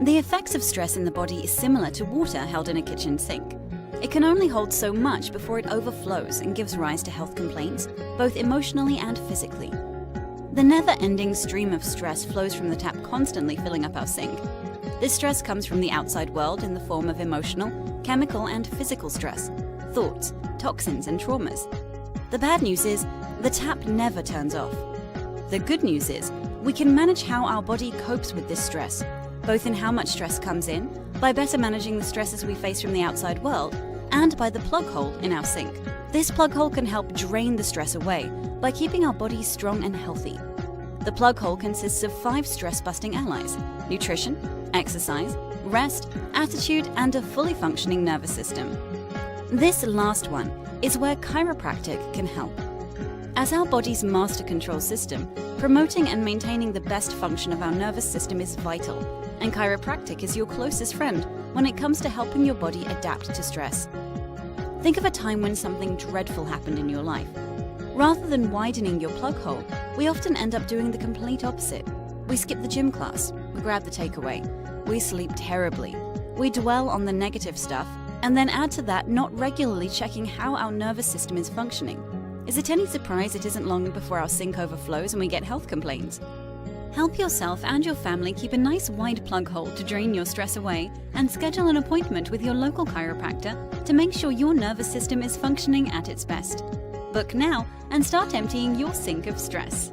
The effects of stress in the body is similar to water held in a kitchen sink. It can only hold so much before it overflows and gives rise to health complaints, both emotionally and physically. The never-ending stream of stress flows from the tap, constantly filling up our sink. This stress comes from the outside world in the form of emotional, chemical, and physical stress, thoughts, toxins, and traumas. The bad news is, the tap never turns off. The good news is, we can manage how our body copes with this stress, both in how much stress comes in, by better managing the stresses we face from the outside world, and by the plug hole in our sink. This plug hole can help drain the stress away by keeping our bodies strong and healthy. The plug hole consists of 5 stress-busting allies: nutrition, exercise, rest, attitude, and a fully functioning nervous system. This last one is where chiropractic can help. As our body's master control system, promoting and maintaining the best function of our nervous system is vital, and chiropractic is your closest friend when it comes to helping your body adapt to stress. Think of a time when something dreadful happened in your life. Rather than widening your plug hole, we often end up doing the complete opposite. We skip the gym class, we grab the takeaway, we sleep terribly, we dwell on the negative stuff, and then add to that not regularly checking how our nervous system is functioning. Is it any surprise it isn't long before our sink overflows and we get health complaints? Help yourself and your family keep a nice wide plug hole to drain your stress away, and schedule an appointment with your local chiropractor to make sure your nervous system is functioning at its best. Book now and start emptying your sink of stress.